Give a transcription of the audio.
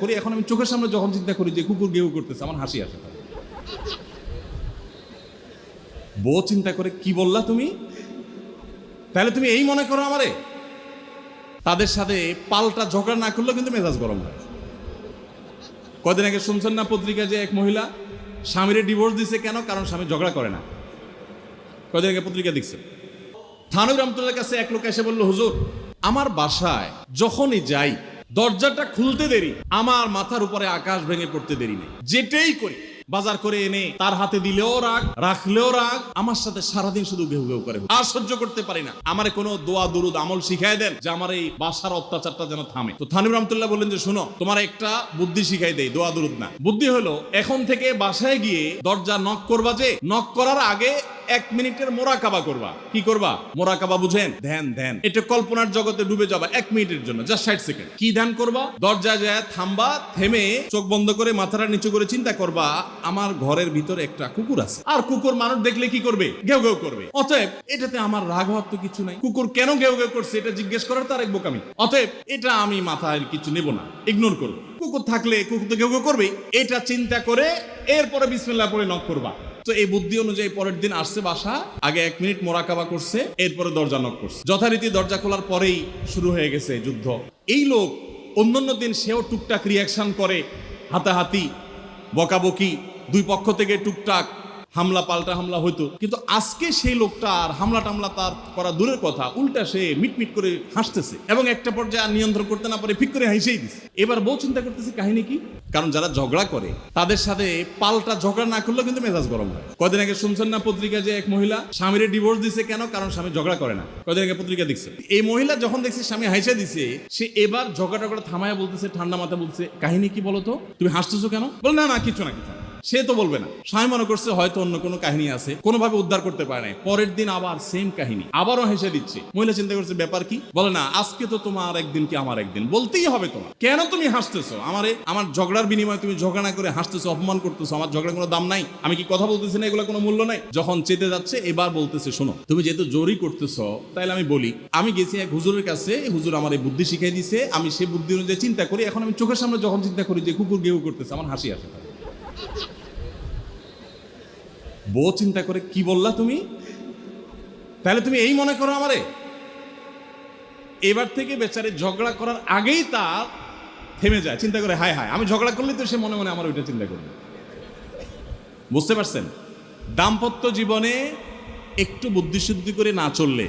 করি। এখন আমি চোখের সামনে যখন চিন্তা করি যে কুকুর গেউ করতেছে, আমার হাসি আসে। বউ চিন্তা করে, কি বললা তুমি? তাহলে তুমি এই মনে করো আমারে? তাদের সাথে পাল্টা ঝগড়া না করলেও কিন্তু মেজাজ গরম হয়। কদিন আগে শুনছেন না পত্রিকা যে এক মহিলা স্বামীরে ডিভোর্স দিছে কেন? কারণ স্বামী ঝগড়া করে না। কদিন আগে পত্রিকা দেখছে। থানুর রহমতুল্লাহর কাছে এক লোক এসে বলল, হুজুর, আমার বাসায় যখনই যাই দরজাটা খুলতে দেরি, আমার মাথার উপরে আকাশ ভেঙে পড়তে দেরি নেই। যেটাই করি, বাজার করে এনে তার হাতে দিলেও রাগ, রাখলেও রাগ, আমার সাথে সারাদিন শুধু ঘেউ ঘেউ করে। আর সহ্য করতে পারি না। আমারে কোনো দোয়া দুরুদ আমল শিখাই দেন যে আমার এই বাসার অত্যাচারটা যেন থামে। তো থানিম রহমতুল্লাহ বললেন যে, শোনো, তোমার একটা বুদ্ধি শিখাই দেই, দোয়া দুরুদ না। বুদ্ধি হলো, এখন থেকে বাসায় গিয়ে দরজা নক করবা, যে নক করার আগে 1 মিনিটের মোরাকাবা করবা। কি করবা? মোরাকাবা বুঝেন? ধ্যান। ধ্যান এটা কল্পনার জগতে ডুবে যাবা 1 মিনিটের জন্য, জাস্ট 60 সেকেন্ড। কি ধ্যান করবা? দরজায় যায় থামবা, থেমে চোখ বন্ধ করে মাথাটা নিচু করে চিন্তা করবা, আমার ঘরের ভিতরে একটা কুকুর আছে, আর কুকুর মানুষ দেখলে কি করবে? ঘেউ ঘেউ করবে। অতএব এটাতে আমার রাগ হওয়ার তো কিছু নাই। কুকুর কেন ঘেউ ঘেউ করছে এটা জিজ্ঞেস করার তার এক বোকামি। অতএব এটা আমি মাথায় কিছু নেব না, ইগনোর করবো। কুকুর থাকলে কুকুর তো ঘেউ ঘেউ করবে, এটা চিন্তা করে এরপরে বিসমিল্লাহ পড়ে নক করবা। তো এই বুদ্ধি অনুযায়ী পরের দিন আসছে বাসা, আগে 1 মিনিট মোরাকাবা করছে, এরপরে দরজা নক করছে। যথারীতি দরজা খোলার পরেই শুরু হয়ে গেছে যুদ্ধ। এই লোক অন্যান্য দিন সেও টুকটাক রিয়াকশন করে, হাতাহাতি, বকাবকি, দুই পক্ষ থেকে টুকটাক হামলা পাল্টা হামলা হইতো, কিন্তু আজকে সেই লোকটা আর হামলা টামলা তার করা দূরের কথা, উল্টা সে মিটমিট করে হাসতেছে, এবং একটা পর্যায়ে আর নিয়ন্ত্রণ করতে না পারে ফিক করে হাসেই দিচ্ছে। এবার বউ চিন্তা করতেছে কাহিনী কি, কারণ যারা ঝগড়া করে তাদের সাথে পাল্টা ঝগড়া না করলেও কিন্তু মেজাজ গরম হয়। কদিন আগে শুনছেন না পত্রিকা যে এক মহিলা স্বামীরে ডিভোর্স দিছে কেন? কারণ স্বামী ঝগড়া করে না। কদিন আগে পত্রিকা দেখছে। এই মহিলা যখন দেখছে স্বামী হাসে দিছে, সে এবার ঝগড়া থামায়া বলতেছে, ঠান্ডা মাথা বলছে, কাহিনী কি বলতো? তুমি হাসতেছো কেন? বল, না কিছু না। সে তো বলবে না। স্বামী মনে করছে হয়তো অন্য কোনো কাহিনী আছে, কোনোভাবে উদ্ধার করতে পারে নাই। পরের দিন আবার সেম কাহিনী, আবারও হেসে দিচ্ছে। মহিলা চিন্তা করছে ব্যাপার কি? বলে, না, আজকে তো তোমার একদিন কি আমার একদিন, বলতেই হবে তোমার। কেন তুমি হাসতেছো? আমার ঝগড়ার বিনিময়ে তুমি ঝগড়া না করে হাসতেছো, অপমান করতেছো। আমার ঝগড়ার কোনো দাম নাই? আমি কি কথা বলতেছি না, এগুলো কোনো মূল্য নাই? যখন চেতে যাচ্ছে, এবার বলতেছে, শোনো, তুমি যেহেতু জোরই করতেছো, তাইলে আমি বলি, আমি গেছি এক হুজুরের কাছে, হুজুর আমার এই বুদ্ধি শিখাই দিছে, আমি সেই বুদ্ধি অনুযায়ী চিন্তা করি। এখন আমি চোখের সামনে যখন চিন্তা করি যে কুকুর গেউ করতেছে, আমার হাসি আসে। বউ চিন্তা করে, কি বললা তুমি? তাহলে তুমি এই মনে করো আমারে? এবার থেকে বেচারে ঝগড়া করার আগেই তার থেমে যায়, চিন্তা করে, হায় আমি ঝগড়া করলে তো সে মনে মনে আমার ওইটা চিন্তা করবে। বুঝতে পারছেন? দাম্পত্য জীবনে একটু বুদ্ধিশুদ্ধি করে না চললে